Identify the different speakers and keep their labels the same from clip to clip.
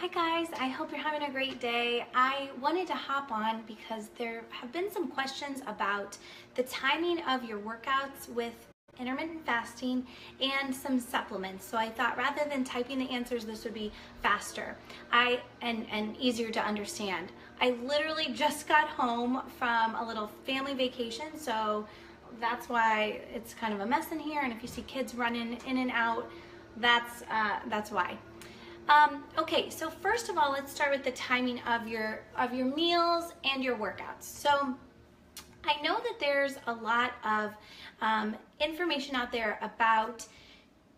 Speaker 1: Hi guys, I hope you're having a great day. I wanted to hop on because there have been some questions about the timing of your workouts with intermittent fasting and some supplements. So I thought rather than typing the answers, this would be faster and easier to understand. I literally just got home from a little family vacation, so that's why it's kind of a mess in here. And if you see kids running in and out, that's why. Okay, so first of all, let's start with the timing of your meals and your workouts. So I know that there's a lot of information out there about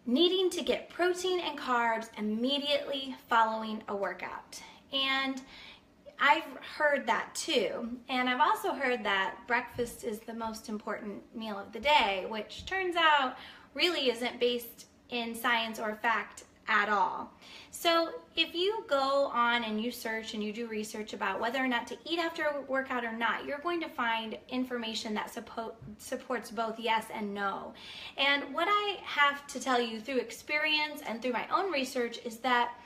Speaker 1: needing to get protein and carbs immediately following a workout. And I've heard that too. And I've also heard that breakfast is the most important meal of the day, which turns out really isn't based in science or fact at all. So if you go on and you search and you do research about whether or not to eat after a workout or not, you're going to find information that supports both yes and no. And what I have to tell you through experience and through my own research is that,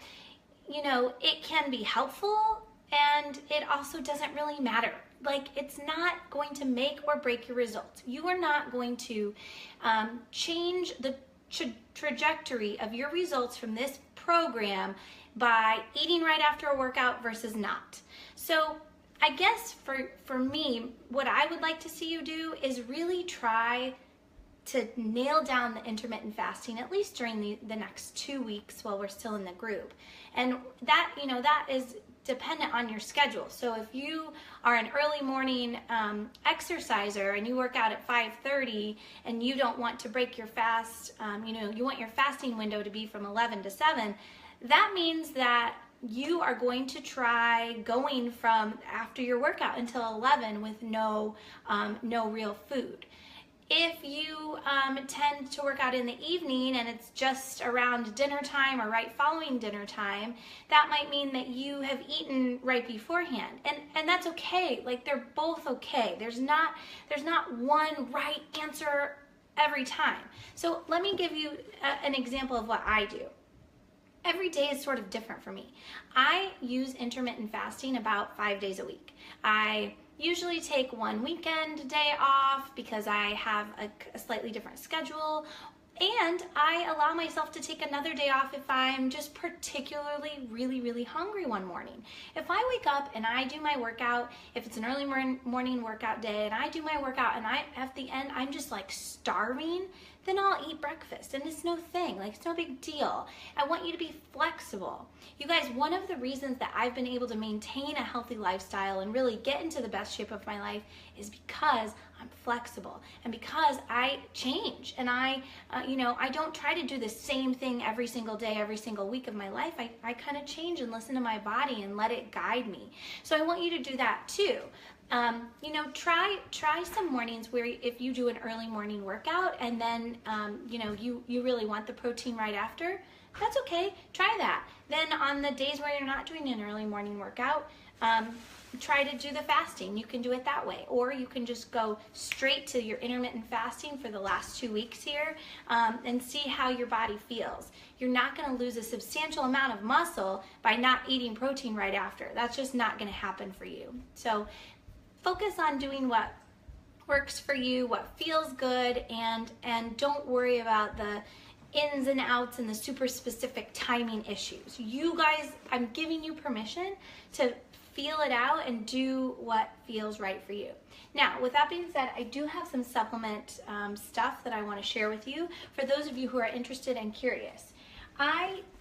Speaker 1: you know, it can be helpful and it also doesn't really matter. Like, it's not going to make or break your results. You are not going to change the trajectory of your results from this program by eating right after a workout versus not. So I guess for me, what I would like to see you do is really try to nail down the intermittent fasting, at least during the next 2 weeks while we're still in the group. And that, you know, that is dependent on your schedule. So if you are an early morning exerciser and you work out at 5:30 and you don't want to break your fast, you know, you want your fasting window to be from 11 to 7, that means that you are going to try going from after your workout until 11 with no real food. If you tend to work out in the evening and it's just around dinner time or right following dinner time, that might mean that you have eaten right beforehand. And that's okay. Like, they're both okay. There's not one right answer every time. So let me give you an example of what I do. Every day is sort of different for me. I use intermittent fasting about 5 days a week. I usually take one weekend day off because I have a slightly different schedule, and I allow myself to take another day off if I'm just particularly really hungry one morning. If I wake up and I do my workout, if it's an early morning workout day and I do my workout and at the end I'm just like starving, then I'll eat breakfast and it's no thing, like it's no big deal. I want you to be flexible. You guys, one of the reasons that I've been able to maintain a healthy lifestyle and really get into the best shape of my life is because I'm flexible and because I change and I don't try to do the same thing every single day, every single week of my life. I kind of change and listen to my body and let it guide me. So I want you to do that too. You know, try some mornings where if you do an early morning workout and then, you know, you really want the protein right after, that's okay. Try that. Then on the days where you're not doing an early morning workout, try to do the fasting. You can do it that way, or you can just go straight to your intermittent fasting for the last 2 weeks here and see how your body feels. You're not going to lose a substantial amount of muscle by not eating protein right after. That's just not going to happen for you. So focus on doing what works for you, what feels good, and don't worry about the ins and outs and the super specific timing issues. You guys, I'm giving you permission to feel it out and do what feels right for you. Now, with that being said, I do have some supplement stuff that I want to share with you for those of you who are interested and curious.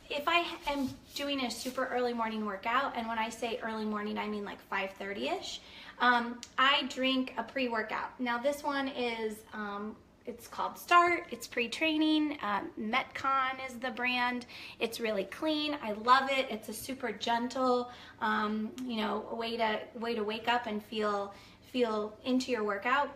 Speaker 1: If I am doing a super early morning workout, and when I say early morning, I mean like 5:30-ish, I drink a pre-workout. Now this one is, it's called Start. It's pre-training. Metcon is the brand. It's really clean. I love it. It's a super gentle, you know, way to wake up and feel into your workout.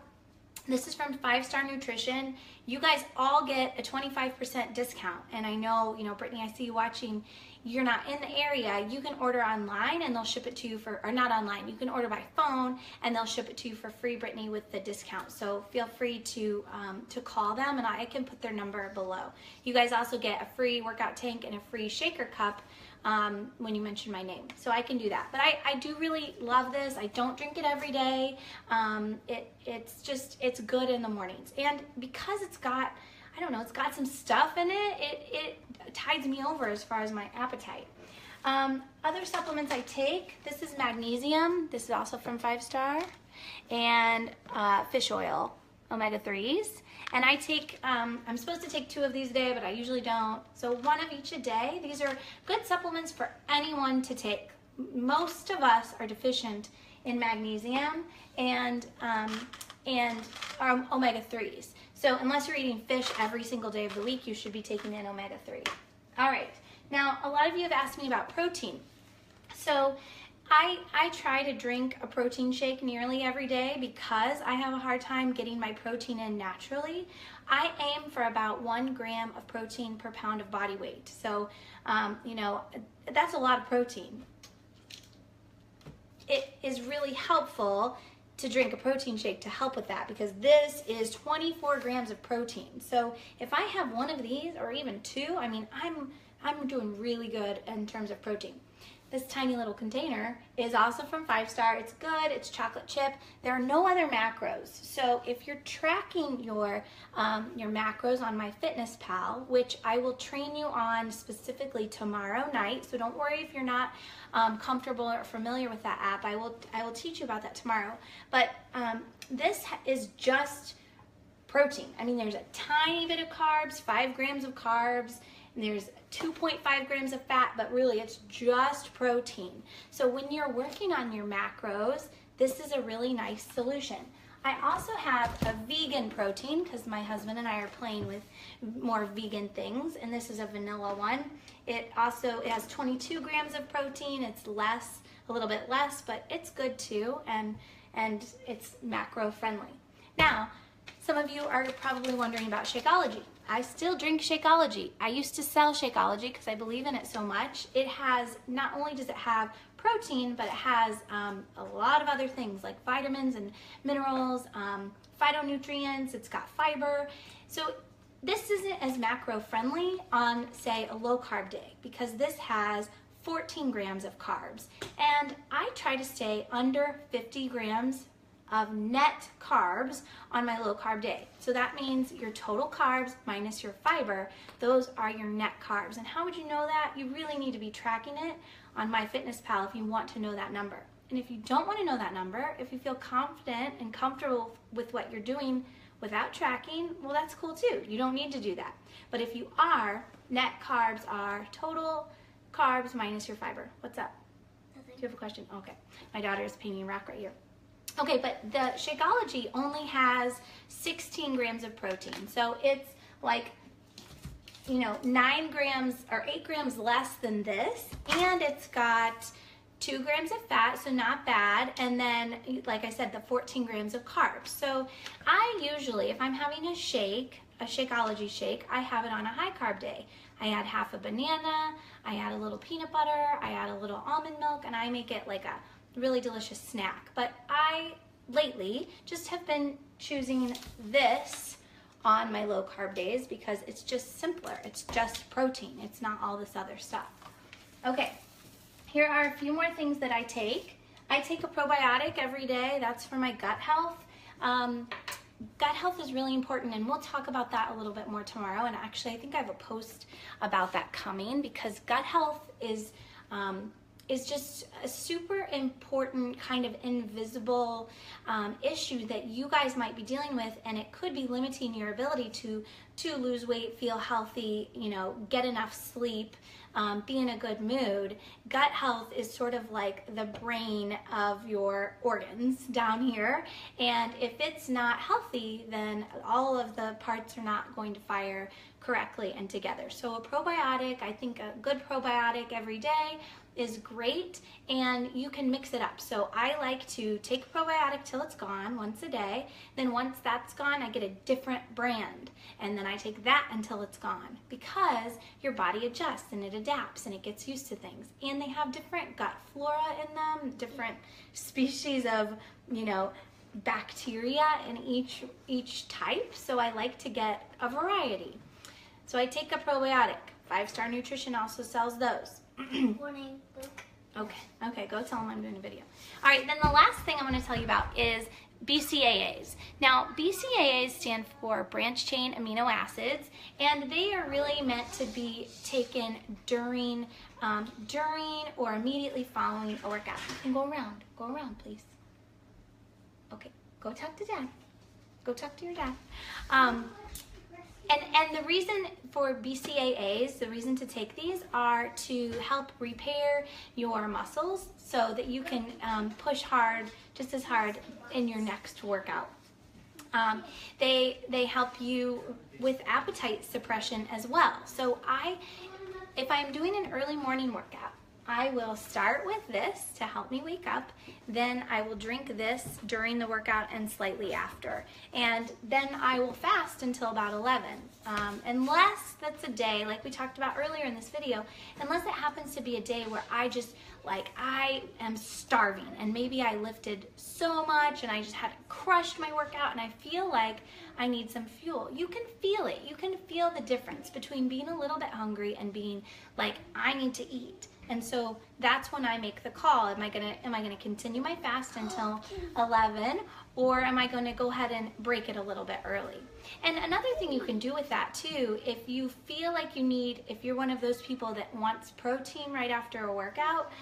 Speaker 1: This is from 5 Star Nutrition. You guys all get a 25% discount. And I know, you know, Brittany, I see you watching. you're not in the area, you can order online and they'll ship it to you for, or not online, you can order by phone and they'll ship it to you for free, Brittany, with the discount. So feel free to call them, and I can put their number below. You guys also get a free workout tank and a free shaker cup when you mention my name. So I can do that. But I do really love this. I don't drink it every day. It's good in the mornings. And because it's got, I don't know, it's got some stuff in it, it tides me over as far as my appetite. Other supplements I take, this is magnesium. This is also from 5 Star. And fish oil, omega-3s. And I take, I'm supposed to take 2 of these a day, but I usually don't. So 1 of each a day. These are good supplements for anyone to take. Most of us are deficient in magnesium and omega-3s. So unless you're eating fish every single day of the week, you should be taking in omega-3. All right. Now, a lot of you have asked me about protein. So I try to drink a protein shake nearly every day because I have a hard time getting my protein in naturally. I aim for about 1 gram of protein per pound of body weight. So, you know, that's a lot of protein. It is really helpful to drink a protein shake to help with that, because this is 24 grams of protein. So if I have 1 of these, or even 2, I mean, I'm doing really good in terms of protein. This tiny little container is also from 5 Star. It's good, it's chocolate chip. There are no other macros. So if you're tracking your macros on MyFitnessPal, which I will train you on specifically tomorrow night, so don't worry if you're not comfortable or familiar with that app. I will teach you about that tomorrow. But this is just protein. I mean, there's a tiny bit of carbs, 5 grams of carbs, and there's 2.5 grams of fat, but really it's just protein. So when you're working on your macros, this is a really nice solution. I also have a vegan protein because my husband and I are playing with more vegan things, and this is a vanilla one. It has 22 grams of protein. It's less, a little bit less, but it's good too, and it's macro friendly. Now, some of you are probably wondering about Shakeology. I still drink Shakeology. I used to sell Shakeology because I believe in it so much. It has, not only does it have protein, but it has a lot of other things like vitamins and minerals, phytonutrients, it's got fiber. So this isn't as macro friendly on, say, a low carb day, because this has 14 grams of carbs. And I try to stay under 50 grams of net carbs on my low carb day. So that means your total carbs minus your fiber, those are your net carbs. And how would you know that? You really need to be tracking it on MyFitnessPal if you want to know that number. And if you don't want to know that number, if you feel confident and comfortable with what you're doing without tracking, well, that's cool too. You don't need to do that. But if you are, net carbs are total carbs minus your fiber. What's up?
Speaker 2: Nothing.
Speaker 1: Do you have a question? Okay. My daughter is painting a rock right here. Okay, but the Shakeology only has 16 grams of protein. So it's like, you know, 9 grams or 8 grams less than this. And it's got 2 grams of fat, so not bad. And then, like I said, the 14 grams of carbs. So I usually, if I'm having a shake, a Shakeology shake, I have it on a high carb day. I add half a banana, I add a little peanut butter, I add a little almond milk, and I make it like a really delicious snack. But I lately just have been choosing this on my low carb days because it's just simpler. It's just protein. It's not all this other stuff. Okay, here are a few more things that I take. I take a probiotic every day. That's for my gut health. Gut health is really important, and we'll talk about that a little bit more tomorrow. And actually, I think I have a post about that coming, because gut health is just a super important kind of invisible issue that you guys might be dealing with, and it could be limiting your ability to lose weight, feel healthy, you know, get enough sleep, be in a good mood. Gut health is sort of like the brain of your organs down here, and if it's not healthy, then all of the parts are not going to fire correctly and together. So a probiotic, I think a good probiotic every day is great, and you can mix it up. So I like to take a probiotic till it's gone once a day. Then once that's gone, I get a different brand, and then I take that until it's gone, because your body adjusts and it adapts and it gets used to things. And they have different gut flora in them, different species of, you know, bacteria in each type. So I like to get a variety. So I take a probiotic. 5 Star Nutrition also sells those.
Speaker 2: Morning, Luke.
Speaker 1: Okay, go tell them I'm doing a video. All right, then the last thing I want to tell you about is BCAAs. Now, BCAAs stand for branch chain amino acids, and they are really meant to be taken during or immediately following a workout. You can go around, please. Okay, go talk to Dad. Go talk to your dad. And the reason for BCAAs, the reason to take these are to help repair your muscles so that you can push hard, just as hard in your next workout. They help you with appetite suppression as well. So if I'm doing an early morning workout, I will start with this to help me wake up. Then I will drink this during the workout and slightly after. And then I will fast until about 11. Unless that's a day, like we talked about earlier in this video, unless it happens to be a day where I am starving and maybe I lifted so much and I just had crushed my workout and I feel like I need some fuel. You can feel it. You can feel the difference between being a little bit hungry and being like, I need to eat. And so that's when I make the call. Am I gonna continue my fast until 11, or am I gonna go ahead and break it a little bit early? And another thing you can do with that too, if you feel like if you're one of those people that wants protein right after a workout,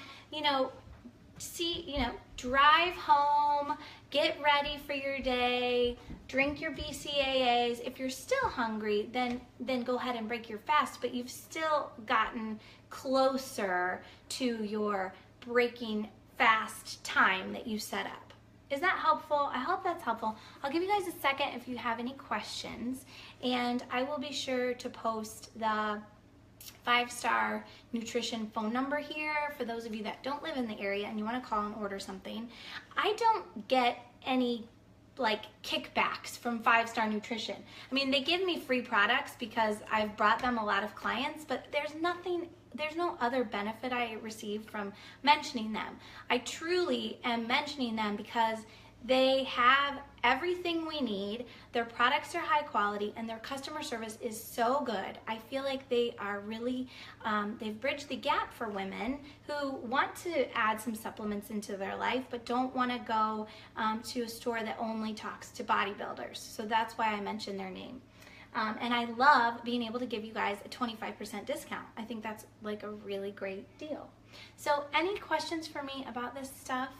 Speaker 1: drive home, get ready for your day, drink your BCAAs. If you're still hungry, then go ahead and break your fast, but you've still gotten closer to your breaking fast time that you set up. Is that helpful? I hope that's helpful. I'll give you guys a second if you have any questions, and I will be sure to post the 5 Star Nutrition phone number here for those of you that don't live in the area and you want to call and order something. I don't get any kickbacks from 5 Star Nutrition. I mean, they give me free products because I've brought them a lot of clients, but there's no other benefit I receive from mentioning them. I truly am mentioning them because they have everything we need, their products are high quality, and their customer service is so good. I feel like they are really, they've bridged the gap for women who want to add some supplements into their life but don't want to go to a store that only talks to bodybuilders. So that's why I mentioned their name. And I love being able to give you guys a 25% discount. I think that's like a really great deal. So any questions for me about this stuff?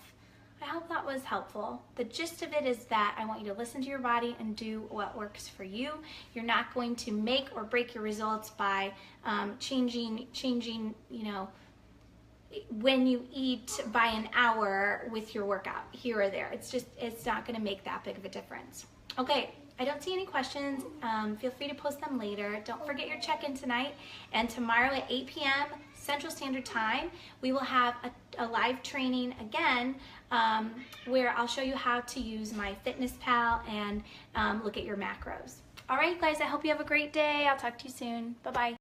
Speaker 1: I hope that was helpful. The gist of it is that I want you to listen to your body and do what works for you. You're not going to make or break your results by changing, when you eat by an hour with your workout here or there. It's not going to make that big of a difference. Okay, I don't see any questions. Feel free to post them later. Don't forget your check-in tonight, and tomorrow at 8 p.m. Central Standard Time, we will have a live training again where I'll show you how to use my FitnessPal and look at your macros. All right, guys, I hope you have a great day. I'll talk to you soon. Bye-bye.